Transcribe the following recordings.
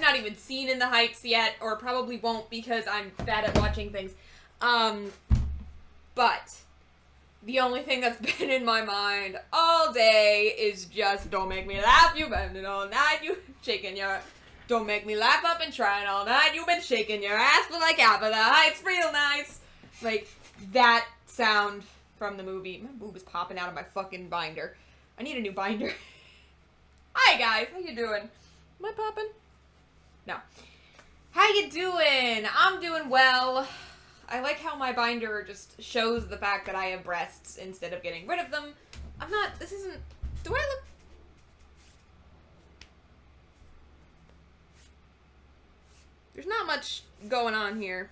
not even seen In the Heights yet, or probably won't because I'm bad at watching things. But the only thing that's been in my mind all day is just, don't make me laugh, you've been all night, you shaking your... Don't make me laugh, I've been trying all night, you've been shaking your ass, but like half of the Heights, real nice. Like, that sound from the movie. My boob is popping out of my fucking binder. I need a new binder. Hi guys, how you doing? Am I popping? No. How you doing? I'm doing well. I like how my binder just shows the fact that I have breasts instead of getting rid of them. I'm not, this isn't, do I look? There's not much going on here.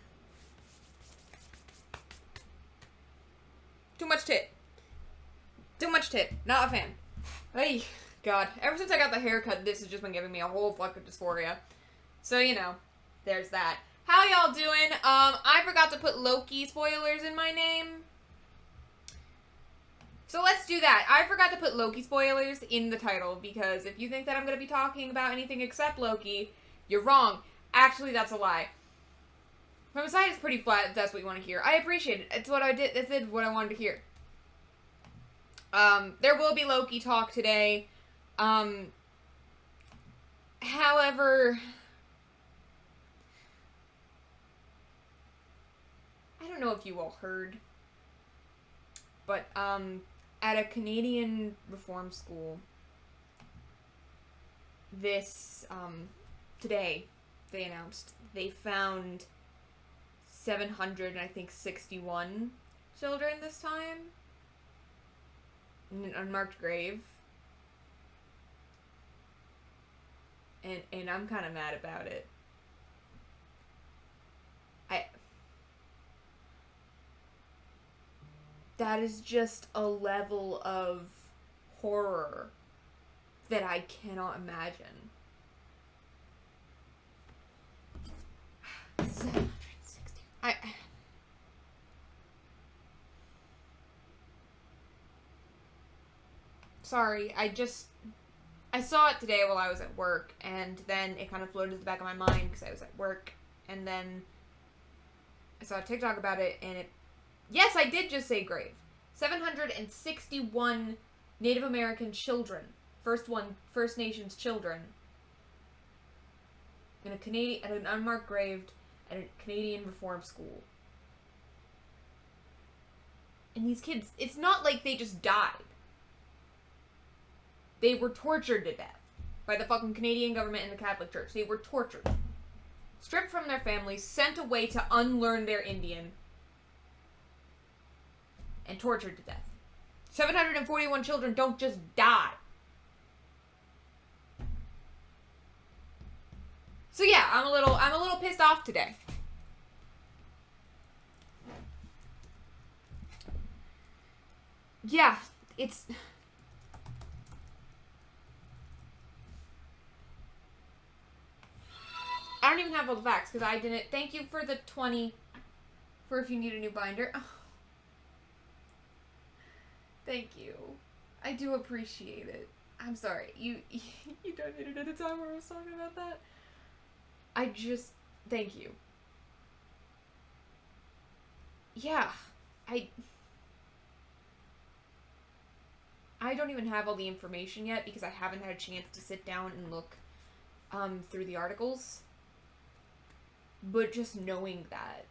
Too much tit. Too much tit. Not a fan. Hey, God. Ever since I got the haircut, this has just been giving me a whole fucking dysphoria. So, you know, there's that. How y'all doing? I forgot to put Loki spoilers in my name. So let's do that. I forgot to put Loki spoilers in the title, because if you think that I'm going to be talking about anything except Loki, you're wrong. Actually, that's a lie. My side is pretty flat, if that's what you want to hear. I appreciate it. It's what I did. It's what I wanted to hear. There will be Loki talk today. However, I don't know if you all heard, but, at a Canadian reform school, today, they announced they found 761 children this time in an unmarked grave. And I'm kind of mad about it. That is just a level of horror that I cannot imagine. 760. Sorry, I saw it today while I was at work, and then it kind of floated to the back of my mind because I was at work, and then I saw a TikTok about it, and it... Yes, I did just say grave. 761 Native American children. First Nations children. In a Canadian... At an unmarked grave at a Canadian reform school. And these kids... It's not like they just died. They were tortured to death by the fucking Canadian government and the Catholic Church. They were tortured. Stripped from their families, sent away to unlearn their Indian, and tortured to death. 741 children don't just die. So yeah, I'm a little pissed off today. Yeah, it's... I don't even have all the facts, because I didn't... Thank you for the 20... For if you need a new binder. Oh. Thank you. I do appreciate it. I'm sorry. You donated at a time where I was talking about that. I just... Thank you. Yeah. I don't even have all the information yet, because I haven't had a chance to sit down and look through the articles. But just knowing that.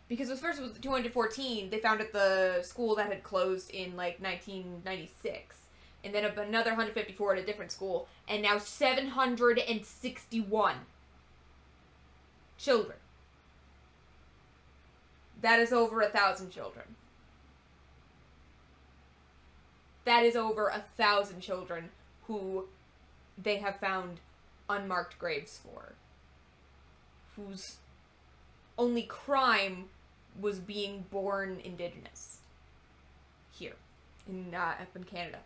Because it was 214, they found at the school that had closed in, like, 1996. And then another 154 at a different school. And now 761 children. That is over 1,000 children. That is over 1,000 children who they have found unmarked graves for. Whose only crime was being born indigenous here in Canada.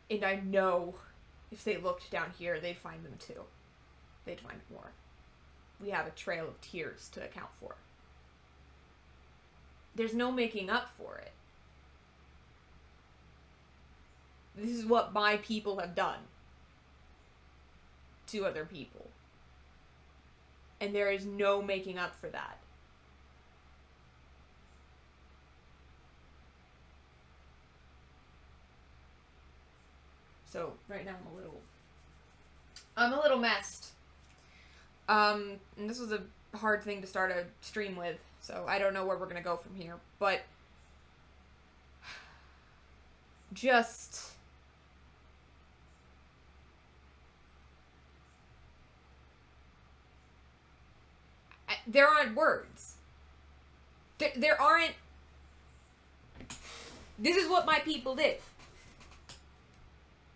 And I know if they looked down here, they'd find them too. They'd find more. We have a trail of tears to account for. There's no making up for it. This is what my people have done. to other people. And there is no making up for that. So, right now I'm a little messed. And this was a hard thing to start a stream with, so I don't know where we're gonna go from here, but just there aren't words. There aren't. This is what my people did.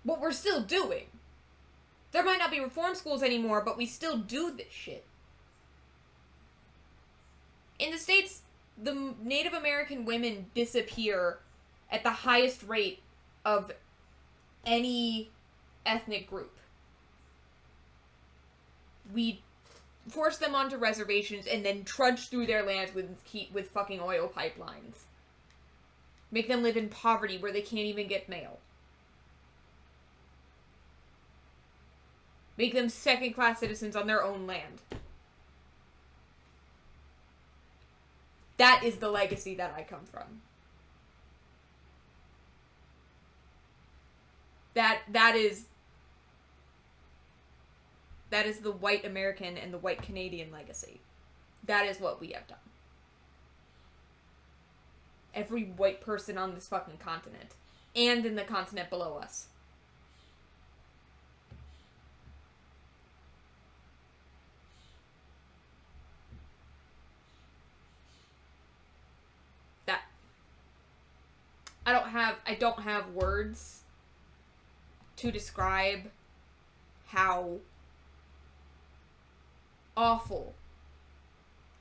What we're still doing. There might not be reform schools anymore, but we still do this shit. In the States, the Native American women disappear at the highest rate of any ethnic group. We force them onto reservations and then trudge through their lands with fucking oil pipelines. Make them live in poverty where they can't even get mail. Make them second-class citizens on their own land. That is the legacy that I come from. That is the white American and the white Canadian legacy. That is what we have done. Every white person on this fucking continent. And in the continent below us. I don't have words to describe how awful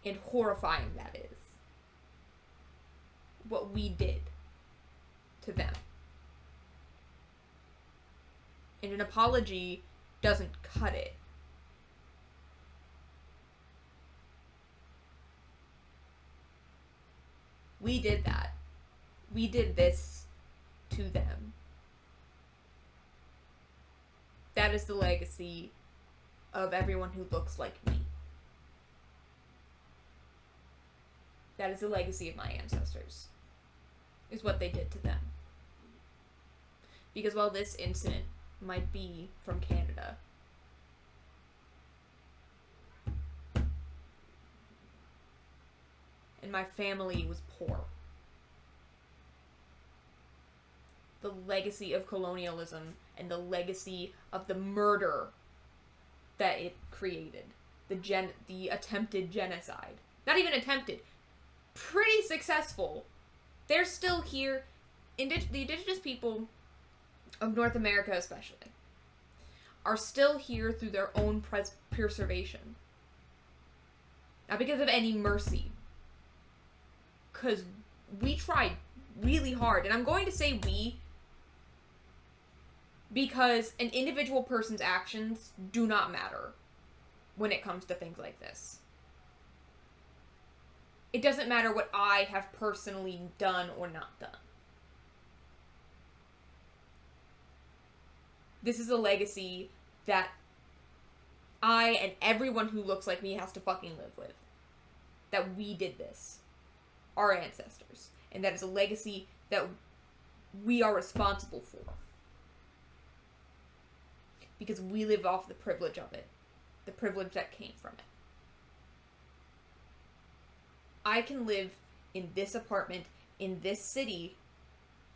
and horrifying that is. What we did to them. And an apology doesn't cut it. We did that. We did this to them. That is the legacy of everyone who looks like me. That is the legacy of my ancestors. Is what they did to them. Because while this incident might be from Canada, and my family was poor, the legacy of colonialism and the legacy of the murder that it created, the attempted genocide, not even attempted, pretty successful. They're still here. The indigenous people of North America especially are still here through their own preservation, not because of any mercy, because we tried really hard. And I'm going to say we because an individual person's actions do not matter when it comes to things like this. It doesn't matter what I have personally done or not done. This is a legacy that I and everyone who looks like me has to fucking live with. That we did this. Our ancestors. And that is a legacy that we are responsible for. Because we live off the privilege of it. The privilege that came from it. I can live in this apartment, in this city,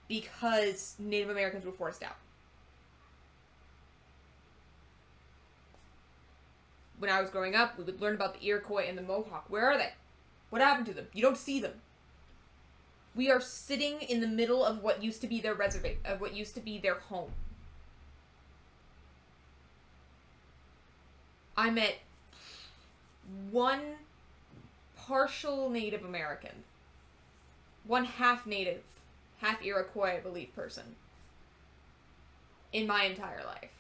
because Native Americans were forced out. When I was growing up, we would learn about the Iroquois and the Mohawk. Where are they? What happened to them? You don't see them. We are sitting in the middle of what used to be their of what used to be their home. I met one partial Native American, one half Native, half Iroquois, I believe, person in my entire life.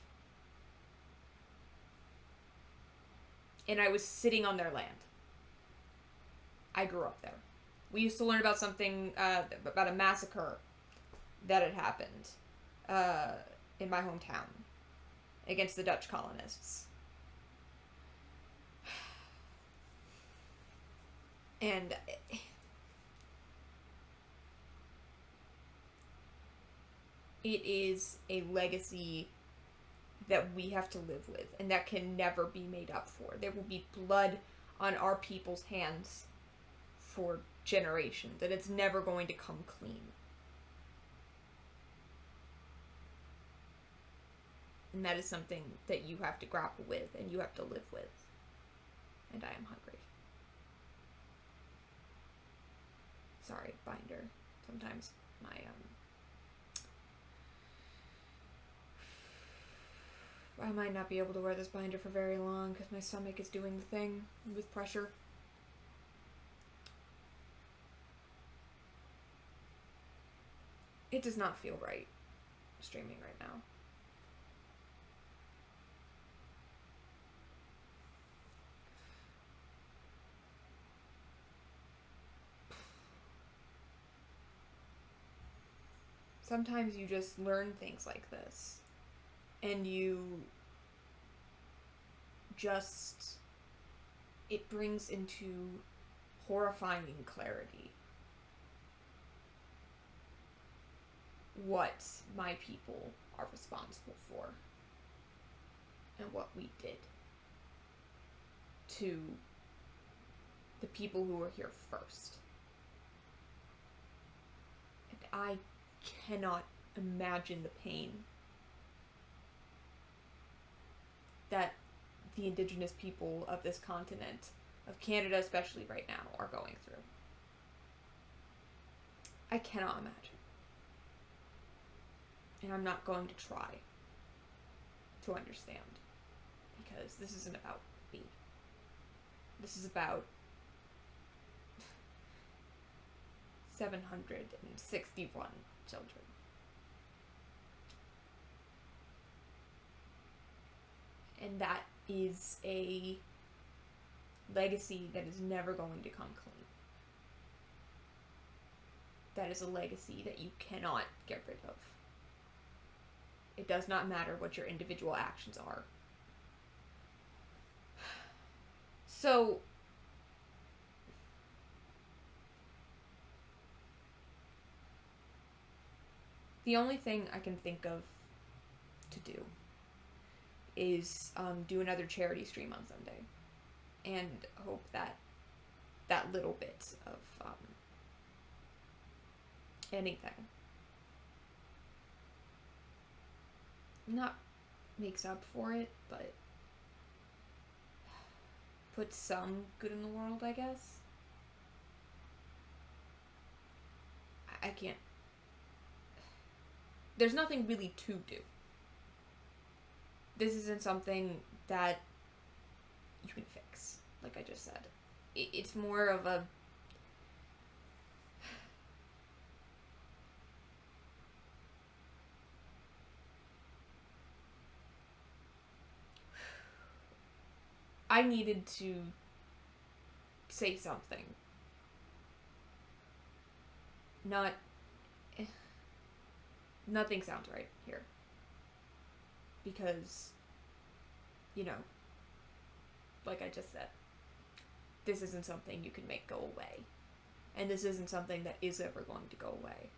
And I was sitting on their land. I grew up there. We used to learn about something, about a massacre that had happened in my hometown against the Dutch colonists. And it is a legacy that we have to live with, and that can never be made up for. There will be blood on our people's hands for generations, and it's never going to come clean. And that is something that you have to grapple with, and you have to live with. And I am hungry. Sorry, binder. Sometimes I might not be able to wear this binder for very long because my stomach is doing the thing with pressure. It does not feel right streaming right now. Sometimes you just learn things like this, and it brings into horrifying clarity what my people are responsible for and what we did to the people who were here first. And I cannot imagine the pain that the indigenous people of this continent, of Canada especially right now, are going through. I cannot imagine. And I'm not going to try to understand, because this isn't about me. This is about 761 children. And that is a legacy that is never going to come clean. That is a legacy that you cannot get rid of. It does not matter what your individual actions are. So, the only thing I can think of to do is do another charity stream on Sunday, and hope that that little bit of anything not makes up for it, but puts some good in the world, I guess. I can't. There's nothing really to do. This isn't something that you can fix, like I just said. It's more of a... I needed to say something. Nothing sounds right here. Because, you know, like I just said, this isn't something you can make go away. And this isn't something that is ever going to go away.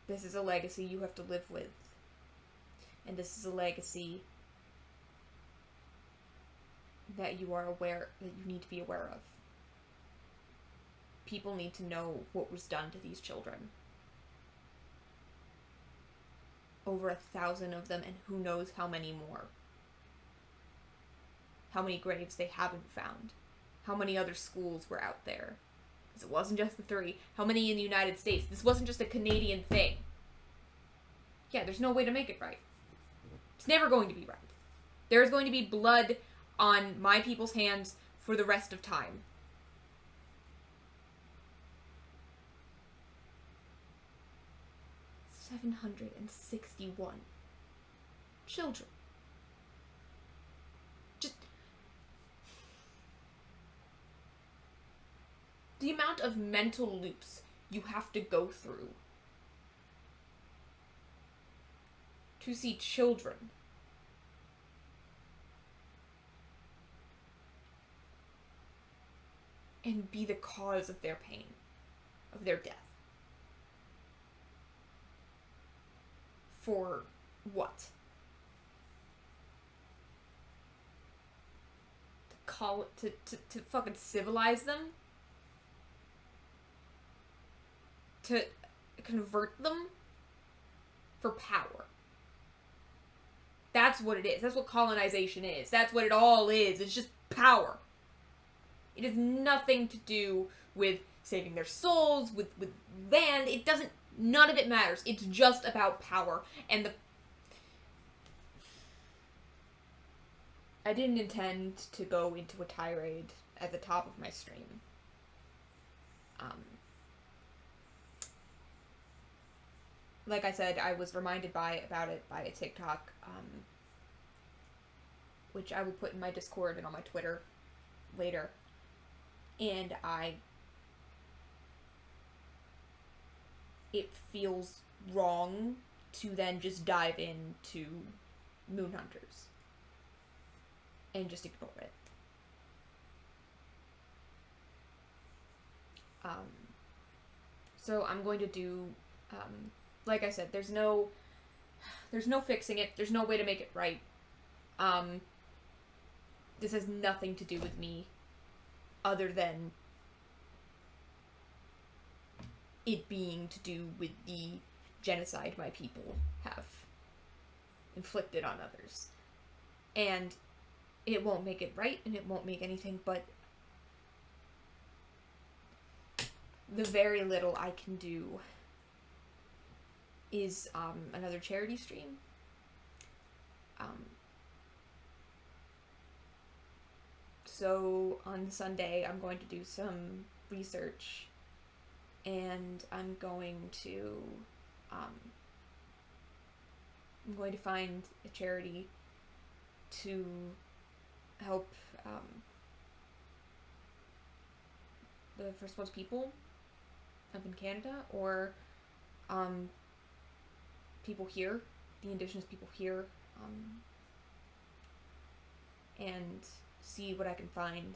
This is a legacy you have to live with. And this is a legacy that you need to be aware of. People need to know what was done to these children. Over 1,000 of them, and who knows how many more. How many graves they haven't found. How many other schools were out there. Because it wasn't just the 3. How many in the United States? This wasn't just a Canadian thing. Yeah, there's no way to make it right. It's never going to be right. There's going to be blood on my people's hands for the rest of time. $761 children. Just the amount of mental loops you have to go through to see children and be the cause of their pain, of their death. For what? To fucking civilize them? To convert them? For power. That's what it is. That's what colonization is. That's what it all is. It's just power. It has nothing to do with saving their souls, with land. It doesn't, none of it matters. It's just about power. And I didn't intend to go into a tirade at the top of my stream. Like I said, I was reminded about it by a TikTok, which I will put in my Discord and on my Twitter later. And it feels wrong to then just dive into Moon Hunters and just ignore it. So I'm going to do, like I said, there's no fixing it. There's no way to make it right. This has nothing to do with me other than it being to do with the genocide my people have inflicted on others. And it won't make it right, and it won't make anything but the very little I can do is another charity stream. So on Sunday, I'm going to do some research, and I'm going to find a charity to help the First World people up in Canada, or people here, the Indigenous people here, and see what I can find.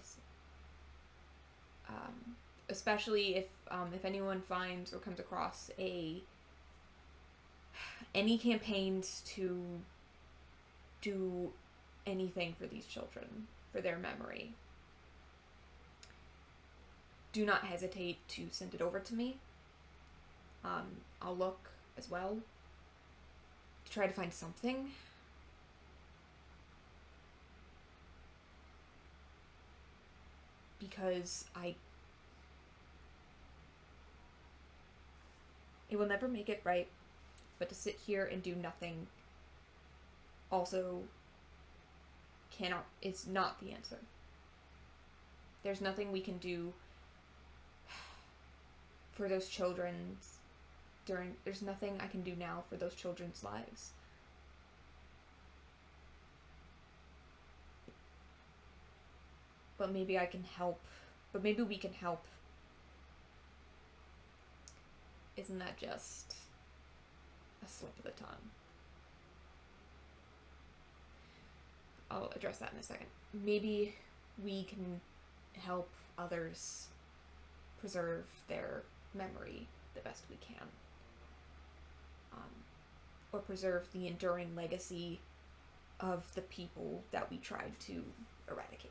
Especially if anyone finds or comes across any campaigns to do anything for these children, for their memory, do not hesitate to send it over to me. I'll look as well to try to find something. Because it will never make it right, but to sit here and do nothing also it's not the answer. There's nothing we can do for those children's there's nothing I can do now for those children's lives. But maybe I can help. But maybe we can help. Isn't that just a slip of the tongue? I'll address that in a second. Maybe we can help others preserve their memory the best we can. Or preserve the enduring legacy of the people that we tried to eradicate.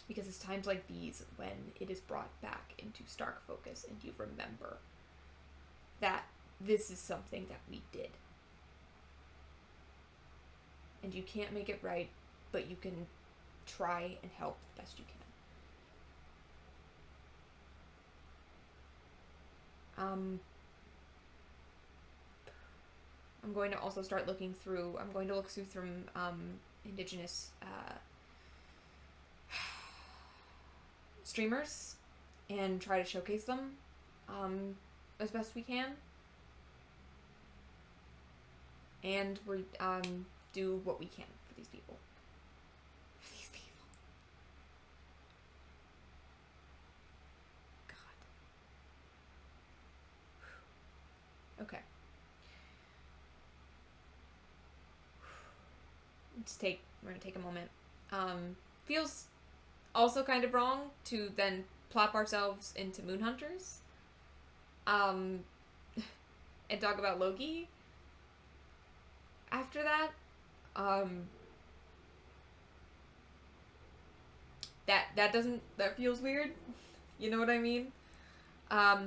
Because it's times like these when it is brought back into stark focus and you remember that this is something that we did. And you can't make it right, but you can try and help the best you can. I'm going to also start looking through, some Indigenous streamers and try to showcase them as best we can. And we're do what we can for these people. God. Okay. We're gonna take a moment. Feels also kind of wrong to then plop ourselves into Moon Hunters. And talk about Loki after that. That feels weird. You know what I mean? I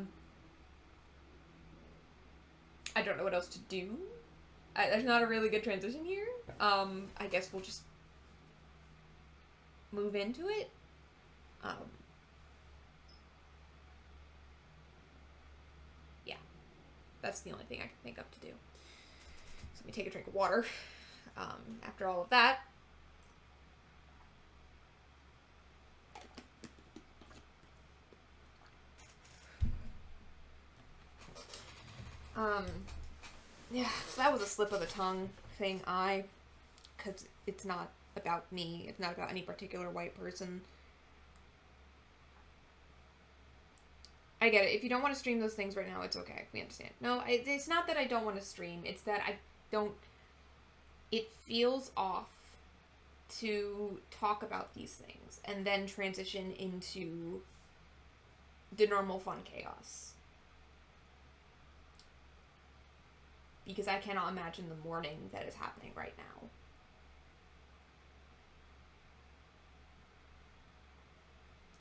don't know what else to do. There's not a really good transition here. I guess we'll just move into it. Yeah. That's the only thing I can think of to do. So let me take a drink of water. After all of that. Yeah, so that was a slip of the tongue thing. Because it's not about me. It's not about any particular white person. I get it. If you don't want to stream those things right now, it's okay. We understand. No, it's not that I don't want to stream. It's that I don't... It feels off to talk about these things and then transition into the normal fun chaos. Because I cannot imagine the mourning that is happening right now.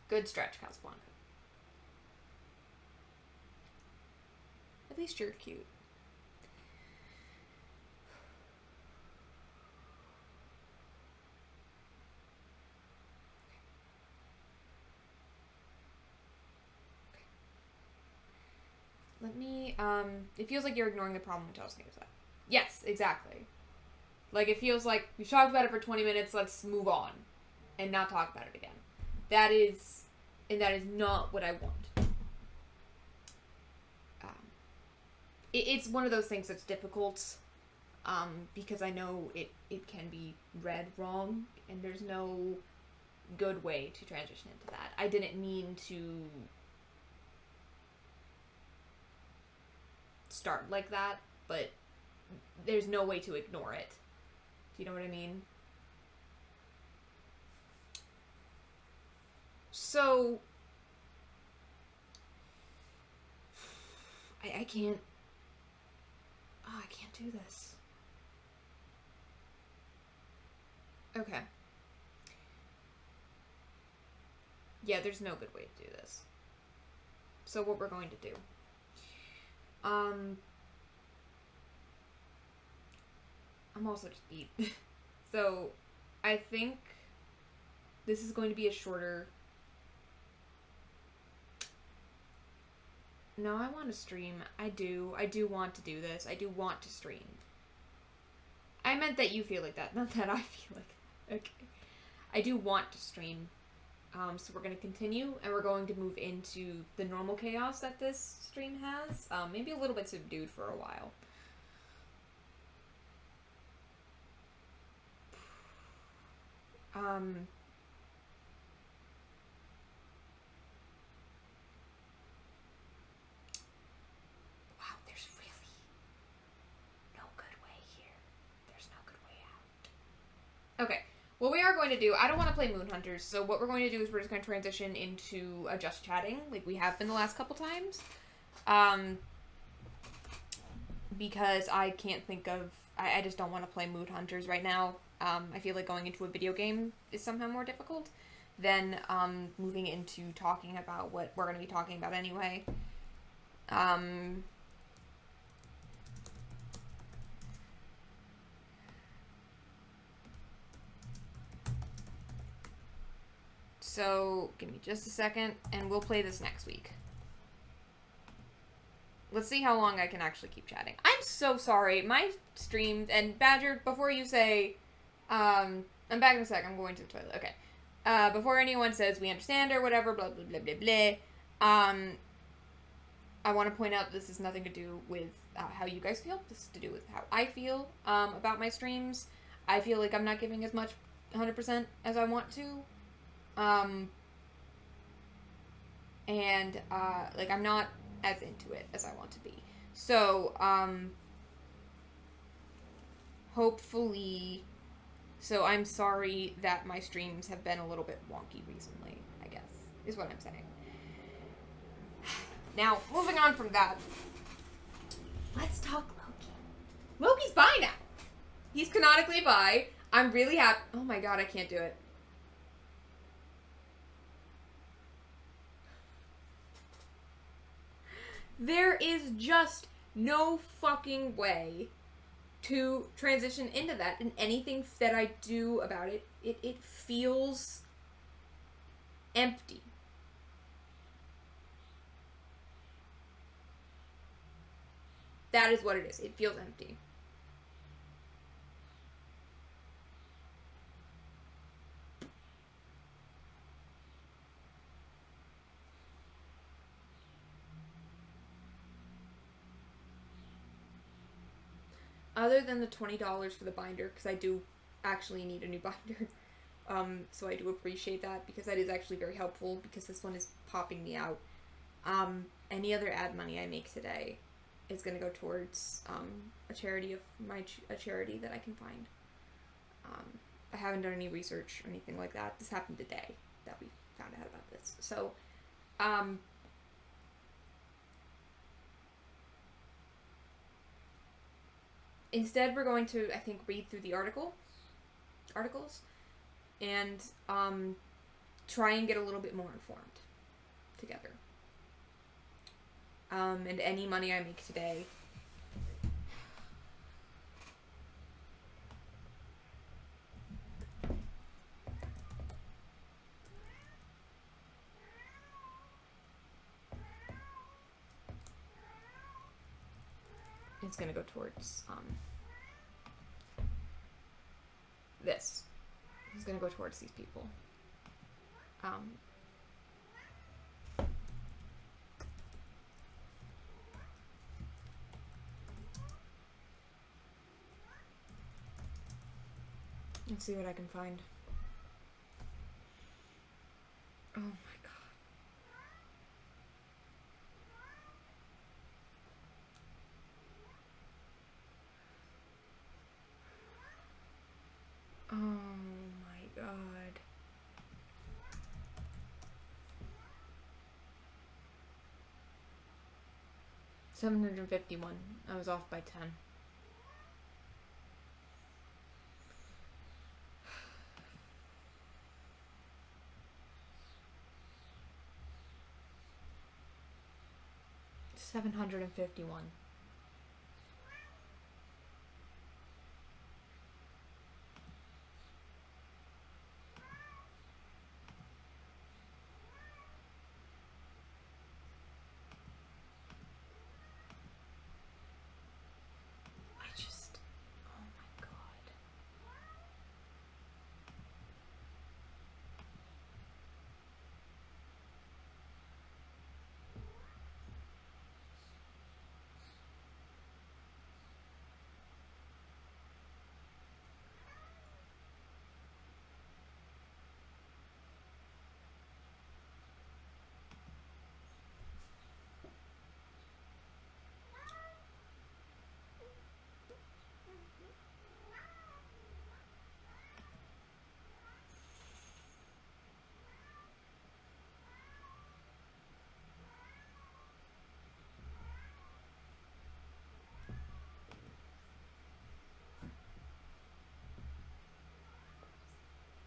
Good stretch, Casablanca. At least you're cute. Let me, it feels like you're ignoring the problem until I was thinking of that. Yes, exactly. Like, it feels like we've talked about it for 20 minutes, let's move on. And not talk about it again. That is not what I want. It's one of those things that's difficult, because I know it can be read wrong, and there's no good way to transition into that. I didn't mean to start like that, but there's no way to ignore it. Do you know what I mean? So I can't do this. Okay. Yeah, there's no good way to do this. So what we're going to do. I'm also just beat. So, I think this is going to be a shorter... No, I want to stream. I do want to do this. I do want to stream. I meant that you feel like that, not that I feel like that. Okay. I do want to stream. So we're going to continue, and we're going to move into the normal chaos that this stream has. Maybe a little bit subdued for a while. Wow, there's really no good way here. There's no good way out. Okay. What we are going to do, I don't want to play Moon Hunters, so what we're going to do is we're just going to transition into just chatting, like we have been the last couple times. Because I can't think of... I just don't want to play Moon Hunters right now. I feel like going into a video game is somehow more difficult than moving into talking about what we're going to be talking about anyway. So, give me just a second, and we'll play this next week. Let's see how long I can actually keep chatting. I'm so sorry. My stream... And Badger, before you say... I'm back in a sec. I'm going to the toilet. Okay. Before anyone says we understand or whatever, blah, blah, blah, blah, blah. I want to point out this has nothing to do with how you guys feel. This is to do with how I feel about my streams. I feel like I'm not giving as much 100% as I want to. Like, I'm not as into it as I want to be. So, hopefully So I'm sorry that my streams have been a little bit wonky recently, I guess, is what I'm saying. Now, moving on from that, let's talk Loki. Loki's bi now. He's canonically bi. I'm really happy. Oh my god, I can't do it. There is just no fucking way to transition into that, and anything that I do about it, it feels empty. That is what it is. It feels empty. Other than the $20 for the binder, because I do actually need a new binder. So I do appreciate that, because that is actually very helpful, because this one is popping me out. Any other ad money I make today is going to go towards a charity of a charity that I can find. I haven't done any research or anything like that. This happened today that we found out about this. So, instead we're going to, I think, read through the articles, and try and get a little bit more informed together. And any money I make today, it's gonna go towards this. It's gonna go towards these people. Let's see what I can find. Oh my god. Oh my god. $751. I was off by 10. $751. Oh my god.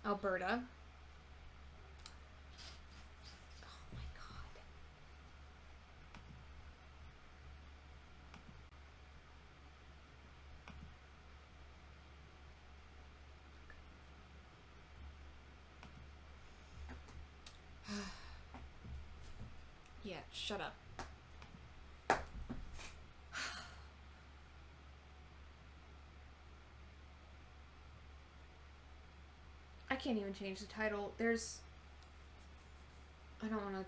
Alberta. Oh my god. Yeah, shut up. I can't even change the title. I don't want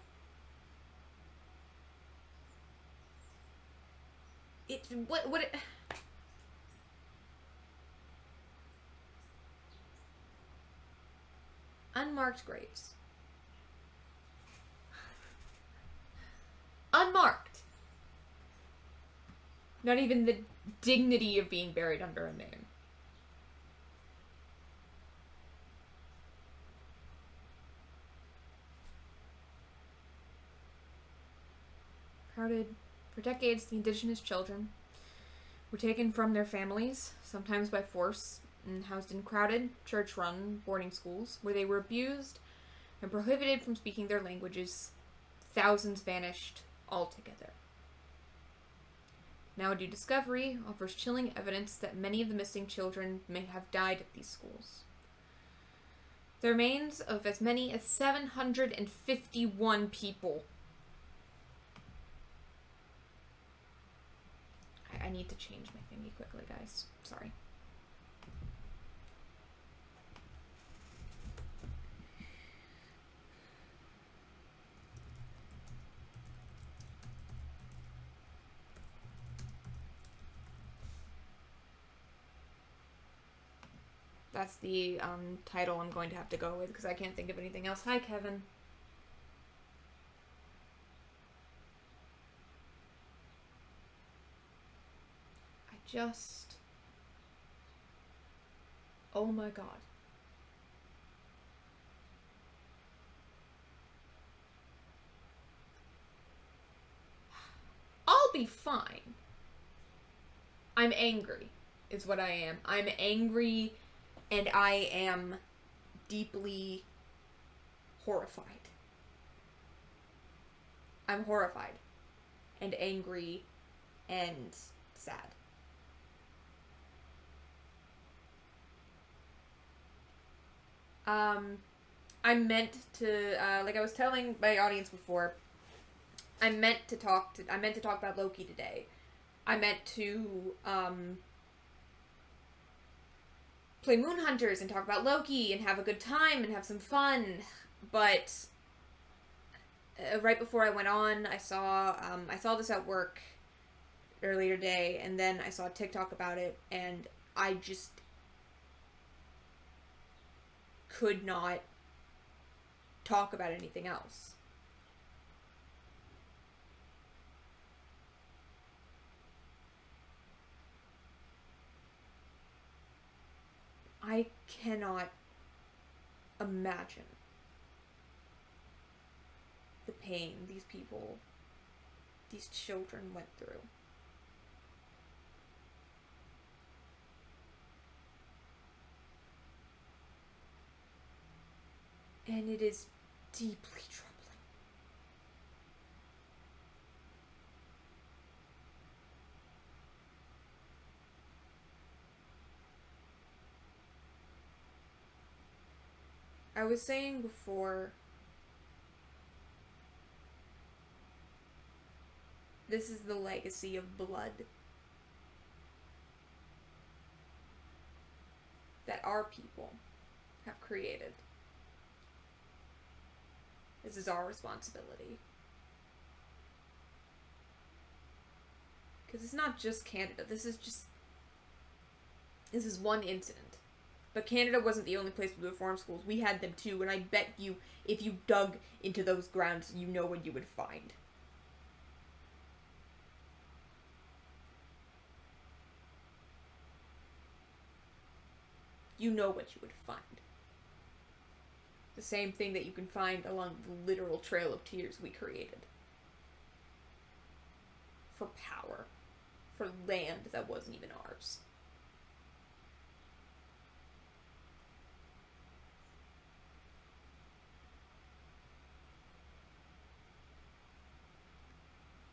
to... What it... Unmarked graves. Unmarked. Not even the dignity of being buried under a name. crowded. For decades, the indigenous children were taken from their families, sometimes by force, and housed in crowded, church-run boarding schools, where they were abused and prohibited from speaking their languages. Thousands vanished altogether. Now, a new discovery offers chilling evidence that many of the missing children may have died at these schools. The remains of as many as 751 people. I need to change my thingy quickly, guys. Sorry. That's the title I'm going to have to go with because I can't think of anything else. Hi, Kevin. Oh my god. I'll be fine. I'm angry, is what I am. I'm angry, and I am deeply horrified. I'm horrified, and angry, and sad. I meant to, like I was telling my audience before, I meant to talk about Loki today. I meant to, play Moon Hunters and talk about Loki and have a good time and have some fun, but right before I went on, I saw this at work earlier today, and then I saw a TikTok about it, and I just could not talk about anything else. I cannot imagine the pain these children went through. And it is deeply troubling. I was saying before, this is the legacy of blood that our people have created. This is our responsibility. Because it's not just Canada. This is one incident. But Canada wasn't the only place with reform schools. We had them too, and I bet you, if you dug into those grounds, you know what you would find. You know what you would find. The same thing that you can find along the literal trail of tears we created. For power. For land that wasn't even ours.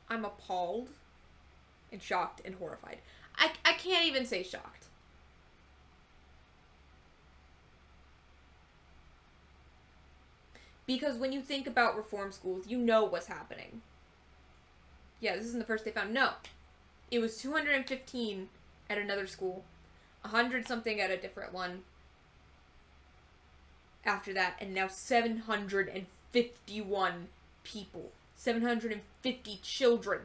I'm appalled and shocked and horrified. I can't even say shocked. Because when you think about reform schools, you know what's happening. Yeah, this isn't the first they found. No. It was 215 at another school. 100-something at a different one. After that. And now 751 people. 750 children.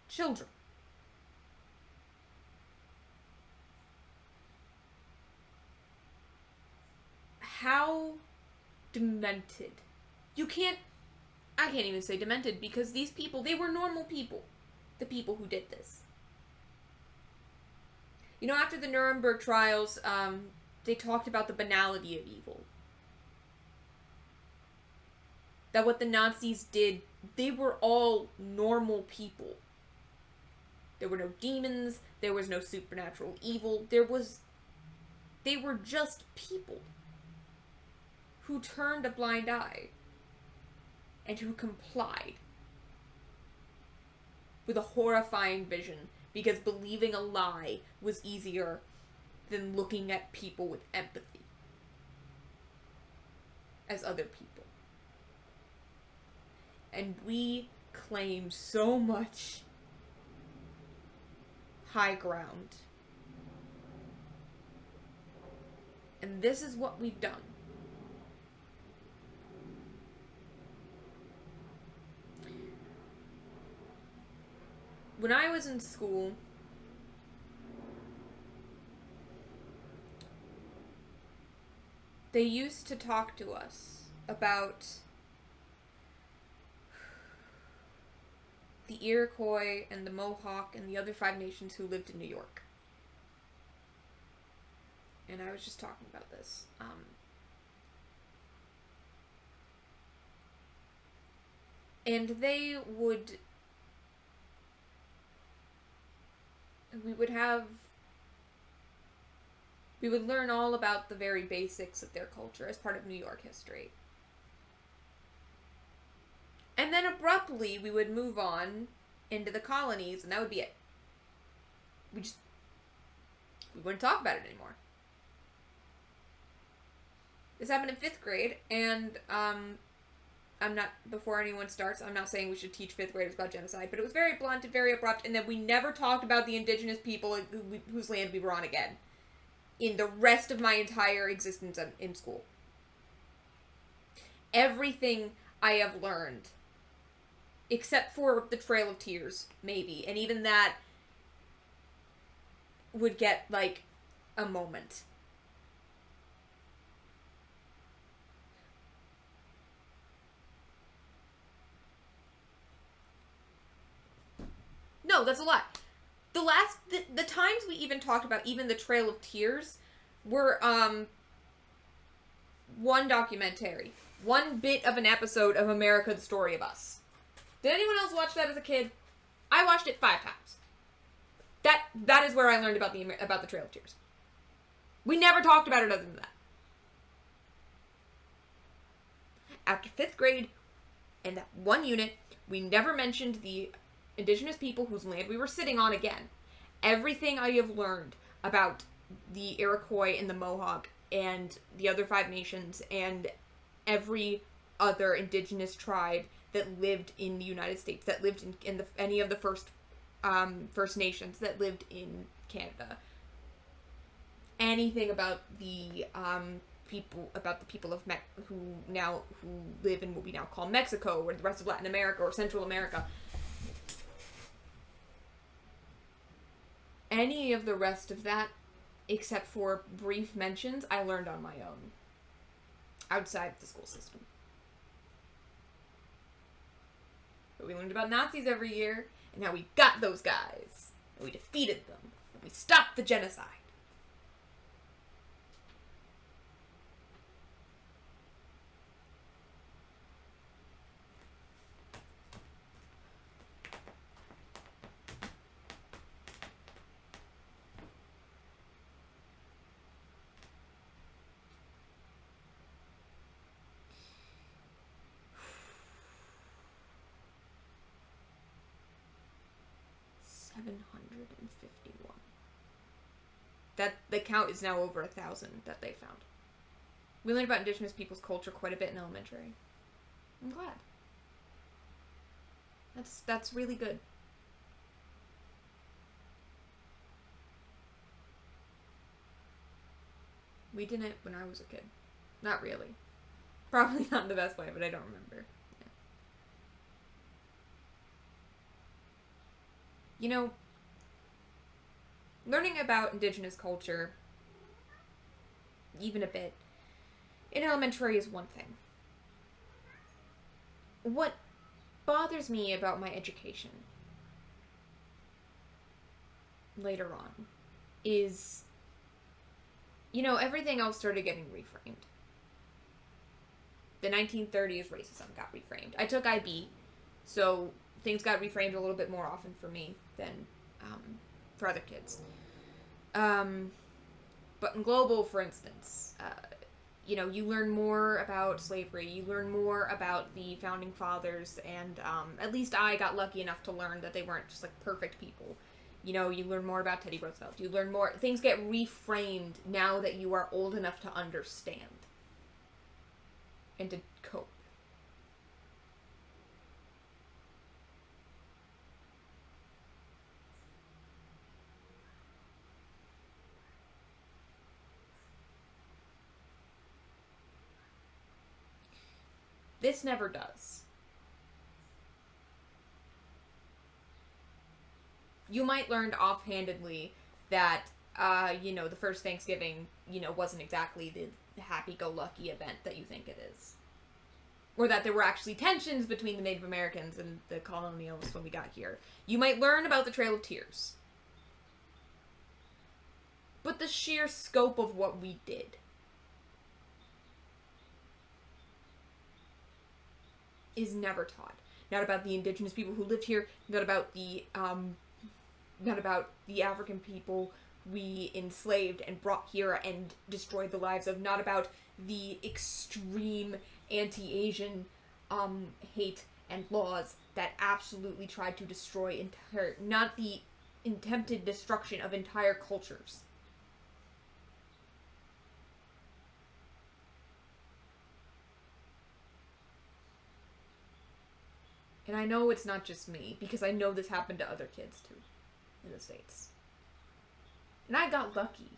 Children. How demented. I can't even say demented because these people, they were normal people. The people who did this. You know, after the Nuremberg trials, they talked about the banality of evil. That what the Nazis did they were all normal people. There were no demons, there was no supernatural evil, they were just people who turned a blind eye and who complied with a horrifying vision because believing a lie was easier than looking at people with empathy as other people. And we claim so much high ground. And this is what we've done. When I was in school, they used to talk to us about the Iroquois and the Mohawk and the other 5 nations who lived in New York. And I was just talking about this. And we would learn all about the very basics of their culture as part of New York history. And then abruptly we would move on into the colonies, and that would be it. We wouldn't talk about it anymore. This happened in 5th grade, and before anyone starts, I'm not saying we should teach 5th graders about genocide, but it was very blunt and very abrupt, and then we never talked about the indigenous people whose land we were on again in the rest of my entire existence in school. Everything I have learned, except for the Trail of Tears, maybe, and even that would get, like, a moment. No, that's a lie. The times we even talked about even the Trail of Tears were, one documentary. One bit of an episode of America, the Story of Us. Did anyone else watch that as a kid? I watched it 5 times. That is where I learned about the Trail of Tears. We never talked about it other than that. After 5th grade, and that one unit, we never mentioned the indigenous people whose land we were sitting on again. Everything I have learned about the Iroquois and the Mohawk and the other 5 nations and every other indigenous tribe that lived in the United States, that lived in any of the First Nations that lived in Canada. Anything about the people of who live in what we now call Mexico, or the rest of Latin America, or Central America. Any of the rest of that, except for brief mentions, I learned on my own. Outside the school system. But we learned about Nazis every year, and how we got those guys. And we defeated them. And we stopped the genocide. The count is now over 1,000 that they found. We learned about indigenous people's culture quite a bit in elementary. I'm glad. That's really good. We didn't when I was a kid. Not really. Probably not in the best way, but I don't remember. Yeah. You know, learning about indigenous culture, even a bit, in elementary is one thing. What bothers me about my education later on is, everything else started getting reframed. The 1930s racism got reframed. I took IB, So things got reframed a little bit more often for me than for other kids. But in global, for instance, you learn more about slavery. You learn more about the founding fathers, and at least I got lucky enough to learn that they weren't just like perfect people. You learn more about Teddy Roosevelt. You learn more. Things get reframed now that you are old enough to understand and to cope. This never does. You might learn offhandedly that, the first Thanksgiving, wasn't exactly the happy-go-lucky event that you think it is. Or that there were actually tensions between the Native Americans and the colonials when we got here. You might learn about the Trail of Tears. But the sheer scope of what we did is never taught. Not about the indigenous people who lived here, not about the African people we enslaved and brought here and destroyed the lives of, not about the extreme anti-Asian hate and laws that absolutely tried to destroy not the attempted destruction of entire cultures. And I know it's not just me, because I know this happened to other kids too in the States. And I got lucky.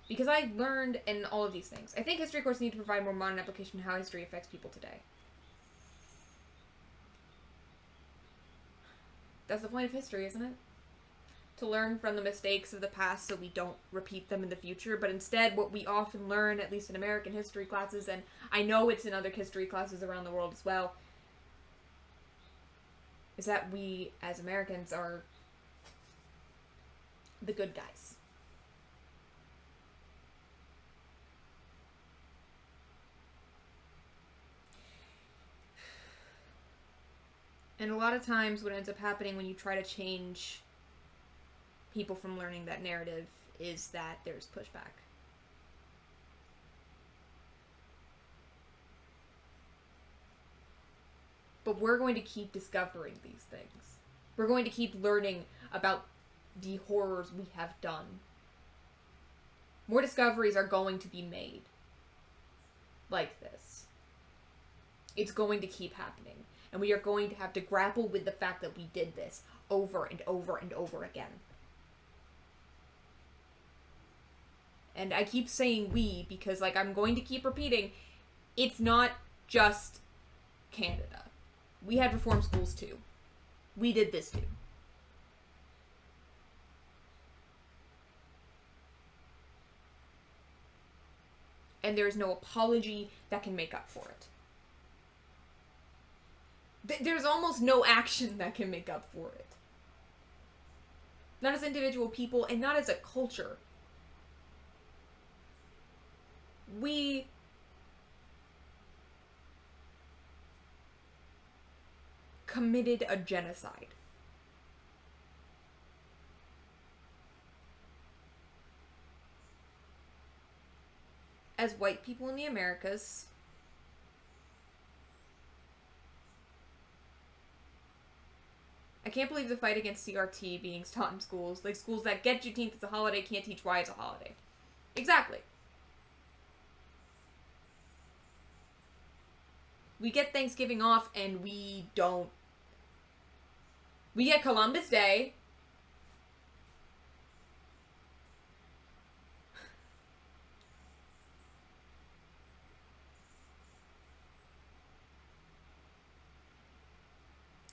Because I learned in all of these things. I think history courses need to provide more modern application of how history affects people today. That's the point of history, isn't it? To learn from the mistakes of the past so we don't repeat them in the future, but instead what we often learn, at least in American history classes, and I know it's in other history classes around the world as well, is that we, as Americans, are the good guys. And a lot of times what ends up happening when you try to change people from learning that narrative is that there's pushback. But we're going to keep discovering these things. We're going to keep learning about the horrors we have done. More discoveries are going to be made like this. It's going to keep happening. And we are going to have to grapple with the fact that we did this over and over and over again. And I keep saying we because, I'm going to keep repeating, it's not just Canada. We had reform schools too. We did this too. And there is no apology that can make up for it. There's almost no action that can make up for it. Not as individual people and not as a culture. We committed a genocide. As white people in the Americas, I can't believe the fight against CRT being taught in schools. Like, schools that get Juneteenth as a holiday can't teach why it's a holiday. Exactly. We get Thanksgiving off and we don't. We get Columbus Day.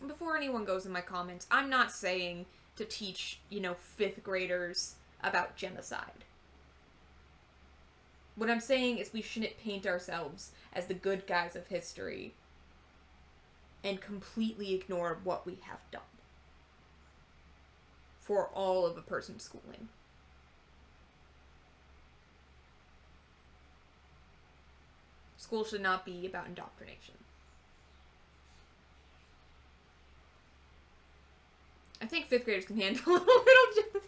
Before anyone goes in my comments, I'm not saying to teach, 5th graders about genocide. What I'm saying is we shouldn't paint ourselves as the good guys of history and completely ignore what we have done for all of a person's schooling. School should not be about indoctrination. I think 5th graders can handle a little genocide.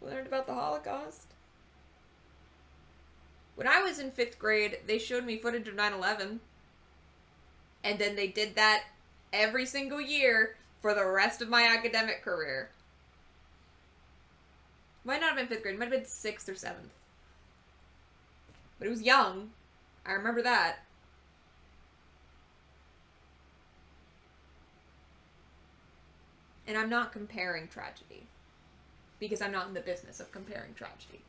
We learned about the Holocaust. When I was in 5th grade, they showed me footage of 9/11. And then they did that every single year for the rest of my academic career. Might not have been 5th grade. It might have been 6th or 7th. But it was young. I remember that. And I'm not comparing tragedy. Because I'm not in the business of comparing tragedy.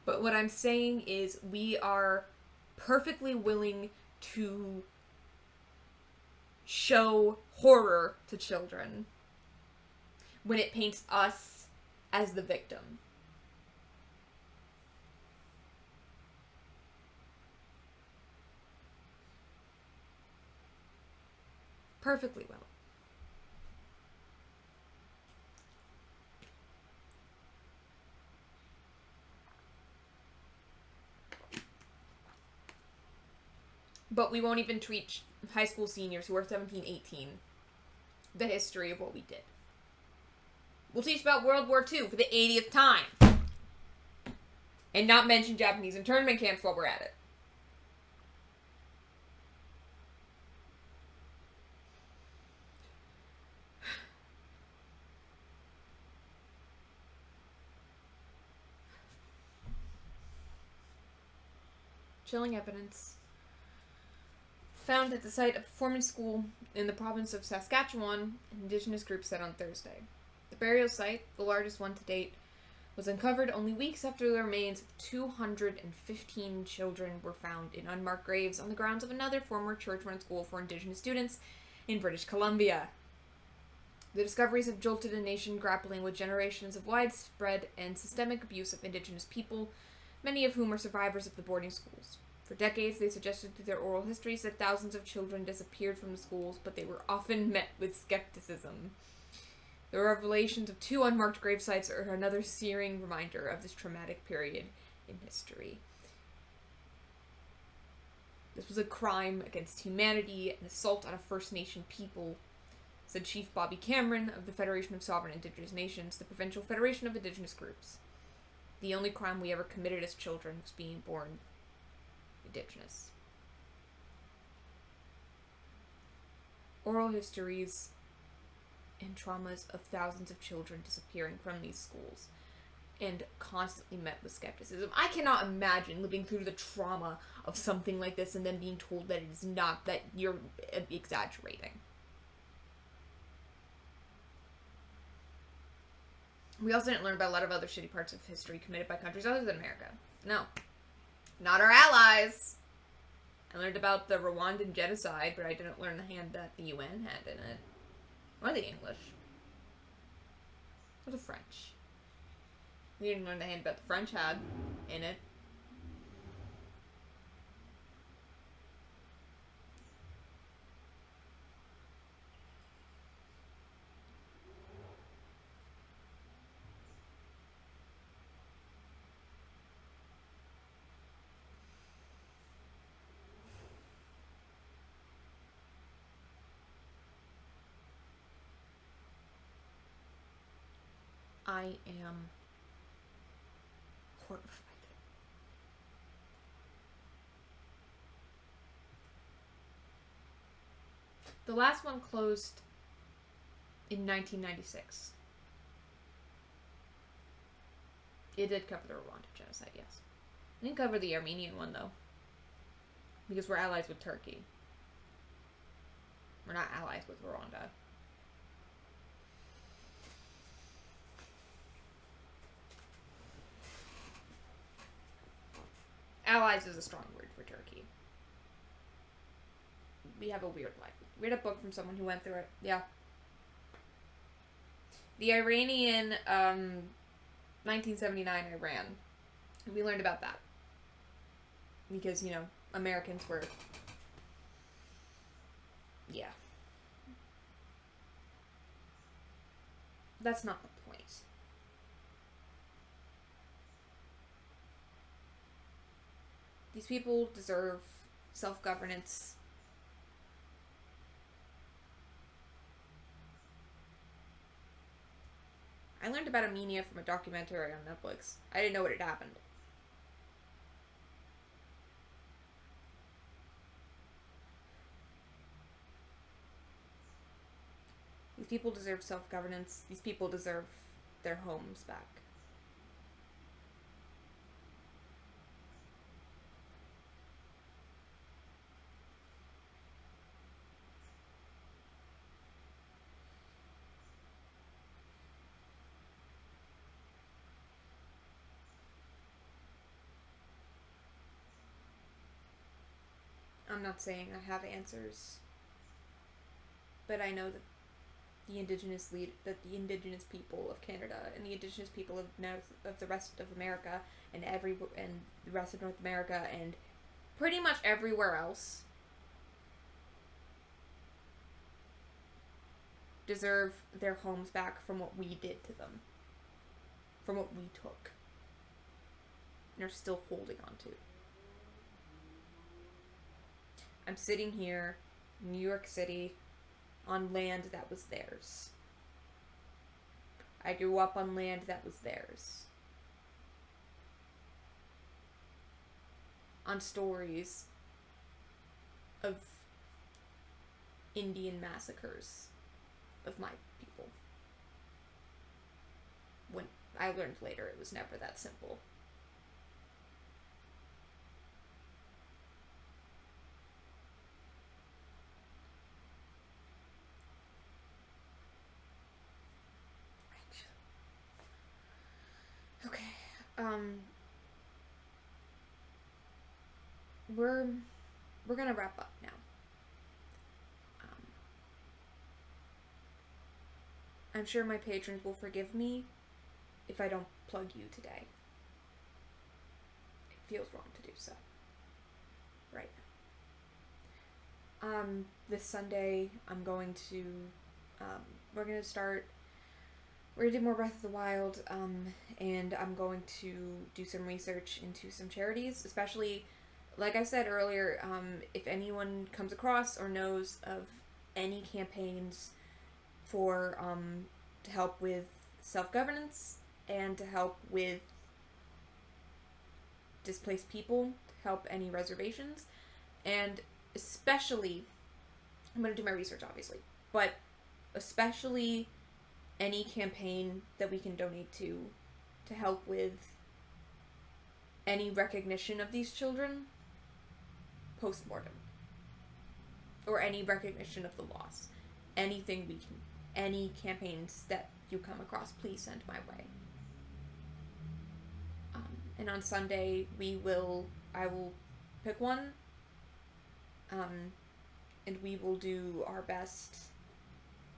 But what I'm saying is we are perfectly willing to show horror to children when it paints us as the victim. Perfectly willing. But we won't even teach high school seniors who are 17, 18 the history of what we did. We'll teach about World War II for the 80th time. And not mention Japanese internment camps while we're at it. Chilling evidence found at the site of a performance school in the province of Saskatchewan, an indigenous group said on Thursday. The burial site, the largest one to date, was uncovered only weeks after the remains of 215 children were found in unmarked graves on the grounds of another former church-run school for indigenous students in British Columbia. The discoveries have jolted a nation grappling with generations of widespread and systemic abuse of indigenous people, many of whom are survivors of the boarding schools. For decades, they suggested through their oral histories that thousands of children disappeared from the schools, but they were often met with skepticism. The revelations of 2 unmarked grave sites are another searing reminder of this traumatic period in history. This was a crime against humanity, an assault on a First Nation people, said Chief Bobby Cameron of the Federation of Sovereign Indigenous Nations, the provincial federation of indigenous groups. The only crime we ever committed as children was being born indigenous. Oral histories and traumas of thousands of children disappearing from these schools and constantly met with skepticism. I cannot imagine living through the trauma of something like this and then being told that it is not, that you're exaggerating. We also didn't learn about a lot of other shitty parts of history committed by countries other than America. No. Not our allies. I learned about the Rwandan genocide, but I didn't learn the hand that the UN had in it. Or the English. Or the French. We didn't learn the hand that the French had in it. I am horrified. The last one closed in 1996. It did cover the Rwandan genocide, yes. It didn't cover the Armenian one, though. Because we're allies with Turkey. We're not allies with Rwanda. Allies is a strong word for Turkey. We have a weird life. Read a book from someone who went through it. Yeah. The Iranian, 1979 Iran. We learned about that. Because, you know, Americans were... Yeah. That's not the point. These people deserve self-governance. I learned about Armenia from a documentary on Netflix. I didn't know what had happened. These people deserve self-governance. These people deserve their homes back. I'm not saying I have answers, but I know that the indigenous people of Canada and the indigenous people of the rest of America and the rest of North America and pretty much everywhere else deserve their homes back from what we did to them, from what we took, and are still holding on to. I'm sitting here in New York City on land that was theirs. I grew up on land that was theirs. On stories of Indian massacres of my people. When I learned later it was never that simple. Okay, we're gonna wrap up now. I'm sure my patrons will forgive me if I don't plug you today. It feels wrong to do so. Right now. This Sunday, I'm going to, we're gonna do more Breath of the Wild, and I'm going to do some research into some charities, especially, like I said earlier, if anyone comes across or knows of any campaigns for, to help with self-governance and to help with displaced people, to help any reservations, and especially, I'm going to do my research obviously, but especially any campaign that we can donate to help with any recognition of these children post-mortem, or any recognition of the loss. Anything we can, any campaigns that you come across, please send my way. And on Sunday, I will pick one, and we will do our best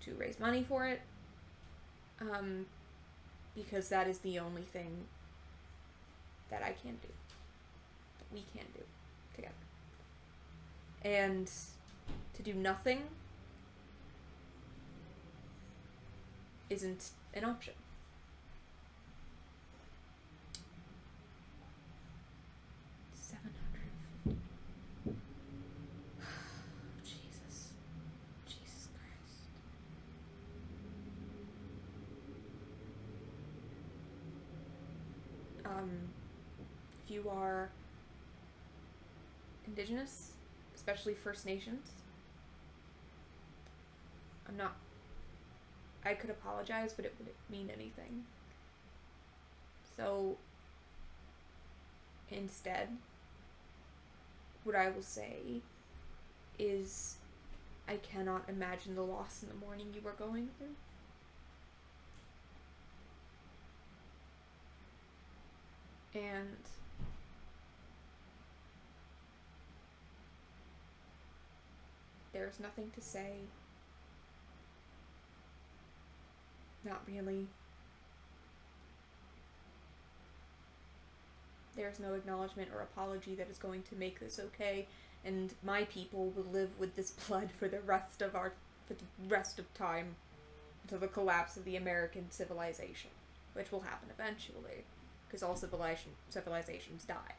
to raise money for it, because that is the only thing that I can do, that we can do together. And to do nothing isn't an option. Jesus Christ. If you are Indigenous, especially First Nations, I could apologize, but it wouldn't mean anything. So, instead, what I will say is, I cannot imagine the loss in the morning you were going through. And there's nothing to say. Not really. There's no acknowledgement or apology that is going to make this okay, and my people will live with this blood for the rest of time, until the collapse of the American civilization, which will happen eventually, because all civilizations die.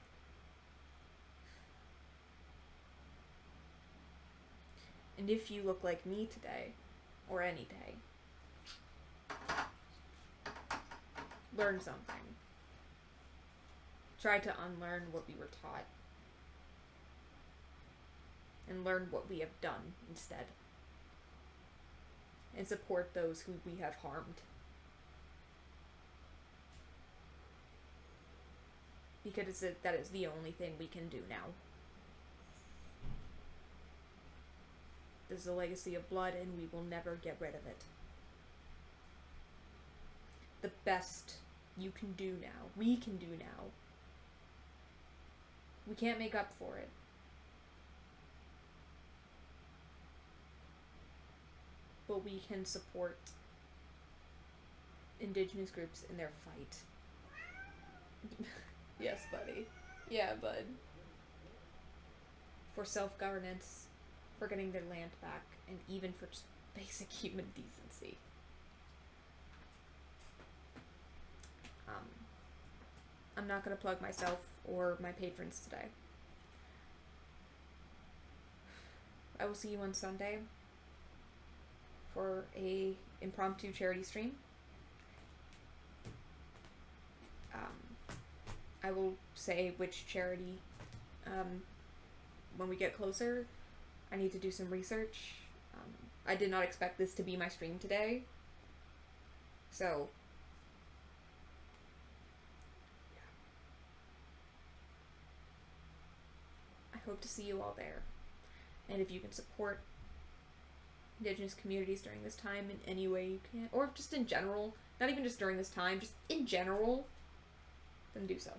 And if you look like me today, or any day, learn something. Try to unlearn what we were taught. And learn what we have done instead. And support those who we have harmed. Because that is the only thing we can do now. This is a legacy of blood, and we will never get rid of it. The best you can do now, we can do now. We can't make up for it. But we can support Indigenous groups in their fight. Yes, buddy. Yeah, bud. For self-governance, for getting their land back, and even for just basic human decency. I'm not going to plug myself or my patrons today. I will see you on Sunday for a impromptu charity stream. I will say which charity when we get closer. I need to do some research. I did not expect this to be my stream today. So, yeah. I hope to see you all there. And if you can support Indigenous communities during this time in any way you can, or just in general, not even just during this time, just in general, then do so.